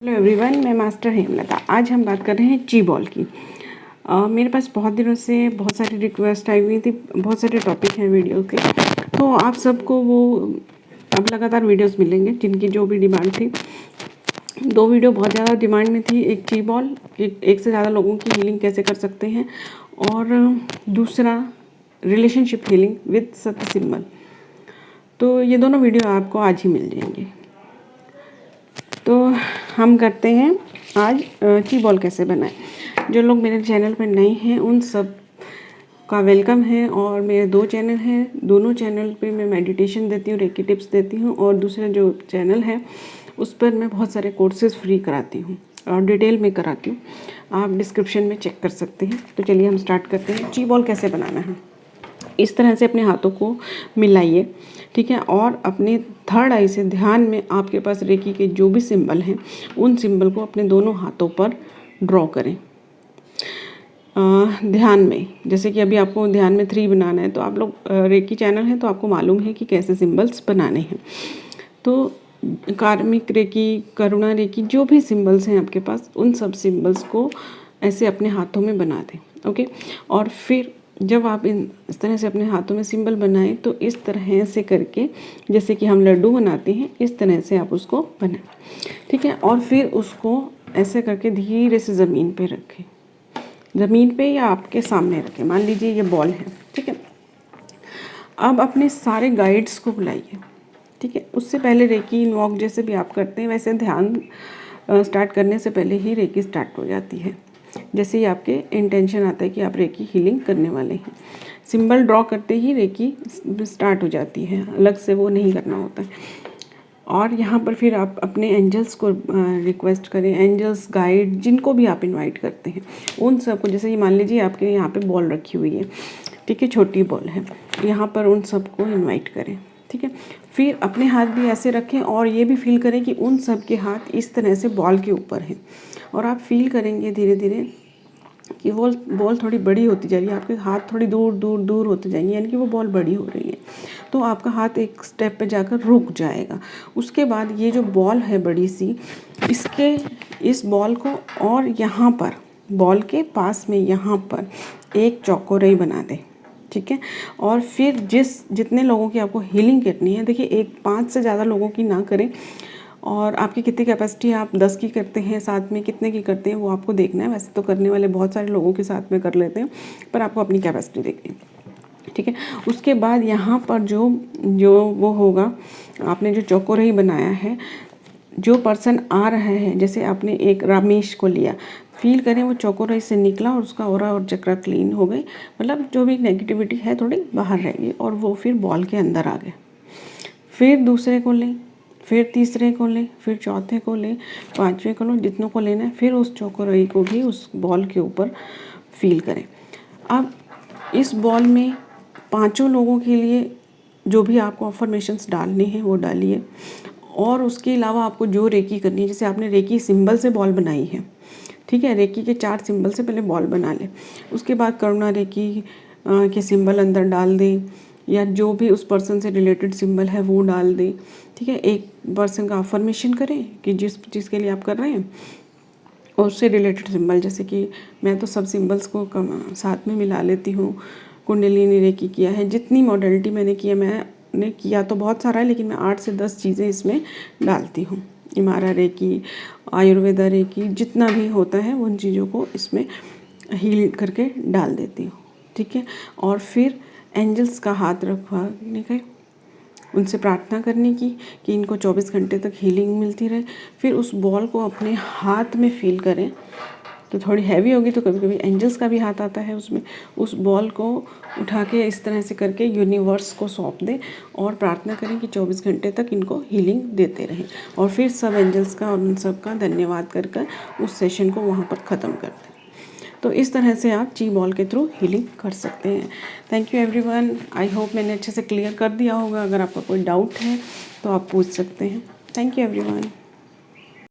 Hello everyone, मैं master Hemlata. आज हम बात कर रहे हैं ची बॉल की। मेरे पास बहुत दिनों से बहुत सारी रिक्वेस्ट आई हुई थी, बहुत सारे टॉपिक हैं वीडियो के, तो आप सबको वो अब लगातार वीडियोस मिलेंगे जिनकी जो भी डिमांड थी। 2 वीडियो बहुत ज़्यादा डिमांड में थी, एक ची बॉल, एक से ज़्यादा लोगों की हीलिंग कैसे कर सकते हैं, और दूसरा रिलेशनशिप हीलिंग विद सत्य सिंबल। तो ये दोनों वीडियो आपको आज ही मिल जाएंगे। तो हम करते हैं आज ची बॉल कैसे बनाएं। जो लोग मेरे चैनल पर नए हैं उन सब का वेलकम है। और मेरे 2 चैनल हैं, दोनों चैनल पे मैं मेडिटेशन देती हूँ, रेकी टिप्स देती हूँ, और दूसरा जो चैनल है उस पर मैं बहुत सारे कोर्सेज फ्री कराती हूँ और डिटेल में कराती हूँ। आप डिस्क्रिप्शन में चेक कर सकते हैं। तो चलिए हम स्टार्ट करते हैं। ची बॉल कैसे बनाना है, इस तरह से अपने हाथों को मिलाइए, ठीक है। और अपने थर्ड आई से ध्यान में आपके पास रेकी के जो भी सिंबल हैं उन सिंबल को अपने दोनों हाथों पर ड्रॉ करें ध्यान में। जैसे कि अभी आपको ध्यान में 3 बनाना है, तो आप लोग रेकी चैनल है तो आपको मालूम है कि कैसे सिंबल्स बनाने हैं। तो कार्मिक रेकी, करुणा रेकी, जो भी सिंबल्स हैं आपके पास उन सब सिंबल्स को ऐसे अपने हाथों में बना दें, ओके। और फिर जब आप इस तरह से अपने हाथों में सिंबल बनाएं तो इस तरह से करके, जैसे कि हम लड्डू बनाते हैं, इस तरह से आप उसको बनाएं, ठीक है। और फिर उसको ऐसे करके धीरे से ज़मीन पे रखें, ज़मीन पे या आपके सामने रखें। मान लीजिए ये बॉल है, ठीक है। अब अपने सारे गाइड्स को बुलाइए, ठीक है। उससे पहले रेकी वॉक जैसे भी आप करते हैं वैसे ध्यान स्टार्ट करने से पहले ही रेकी स्टार्ट हो जाती है। जैसे ही आपके इंटेंशन आता है कि आप रेकी हीलिंग करने वाले हैं, सिंबल ड्रॉ करते ही रेकी स्टार्ट हो जाती है, अलग से वो नहीं करना होता है। और यहाँ पर फिर आप अपने एंजल्स को रिक्वेस्ट करें, एंजल्स, गाइड, जिनको भी आप इनवाइट करते हैं उन सबको। जैसे ये मान लीजिए आपके यहाँ पे बॉल रखी हुई है, ठीक है, छोटी बॉल है, यहाँ पर उन सबको इनवाइट करें, ठीक है। फिर अपने हाथ भी ऐसे रखें और ये भी फील करें कि उन सब के हाथ इस तरह से बॉल के ऊपर है। और आप फील करेंगे धीरे धीरे कि वो बॉल थोड़ी बड़ी होती जा रही है, आपके हाथ थोड़ी दूर दूर दूर होते जाएंगे, यानी कि वो बॉल बड़ी हो रही है। तो आपका हाथ एक स्टेप पे जाकर रुक जाएगा। उसके बाद ये जो बॉल है बड़ी सी, इस बॉल को और यहाँ पर बॉल के पास में यहाँ पर एक चौकोरई बना दें, ठीक है। और फिर जितने लोगों की आपको हीलिंग करनी है, देखिए 5 से ज़्यादा लोगों की ना करें। और आपकी कितनी कैपेसिटी है, आप 10 की करते हैं, साथ में कितने की करते हैं, वो आपको देखना है। वैसे तो करने वाले बहुत सारे लोगों के साथ में कर लेते हैं, पर आपको अपनी कैपेसिटी देखनी है, ठीक है। उसके बाद यहाँ पर जो वो होगा, आपने जो चौकोरही बनाया है, जो पर्सन आ रहा है, जैसे आपने एक रमेश को लिया, फील करें वो चौकोरही से निकला और उसका ऑरा और चक्र क्लीन हो गई, मतलब जो भी नेगेटिविटी है थोड़ी बाहर रहेगी, और वो फिर बॉल के अंदर आ गए। फिर दूसरे को लें, फिर तीसरे को लें, फिर चौथे को लें, 5वें को लें, जितनों को लेना है। फिर उस चौकोरही को भी उस बॉल के ऊपर फील करें। अब इस बॉल में 5 लोगों के लिए जो भी आपको अफर्मेशंस डालने हैं वो डालिए। और उसके अलावा आपको जो रेकी करनी है, जैसे आपने रेकी सिंबल से बॉल बनाई है, ठीक है, रेकी के 4 सिंबल से पहले बॉल बना लें। उसके बाद करुणा रेकी के सिंबल अंदर डाल दें, या जो भी उस पर्सन से रिलेटेड सिंबल है वो डाल दें, ठीक है। एक पर्सन का अफर्मेशन करें कि जिस चीज़ के लिए आप कर रहे हैं और उससे रिलेटेड सिंबल, जैसे कि मैं तो सब सिंबल्स को साथ में मिला लेती हूँ। कुंडलिनी रेकी किया है, जितनी मॉडलिटी मैंने किया, मैंने किया तो बहुत सारा है, लेकिन मैं 8 से 10 चीज़ें इसमें डालती हूँ। इमारा रेकी, आयुर्वेदा रेकी, जितना भी होता है उन चीज़ों को इसमें हील करके डाल देती हूँ, ठीक है। और फिर एंजल्स का हाथ रखवाने का, उनसे प्रार्थना करने की कि इनको 24 घंटे तक हीलिंग मिलती रहे। फिर उस बॉल को अपने हाथ में फील करें। तो थोड़ी हैवी होगी तो कभी कभी एंजल्स का भी हाथ आता है उसमें। उस बॉल को उठा के इस तरह से करके यूनिवर्स को सौंप दें और प्रार्थना करें कि 24 घंटे तक इनको हीलिंग देते रहें। और फिर सब एंजल्स का और उन सब का धन्यवाद कर उस सेशन को वहाँ पर ख़त्म कर दें। तो इस तरह से आप ची बॉल के थ्रू हीलिंग कर सकते हैं। Thank you everyone. I hope मैंने अच्छे से क्लियर कर दिया होगा। अगर आपका कोई डाउट है तो आप पूछ सकते हैं। Thank you everyone.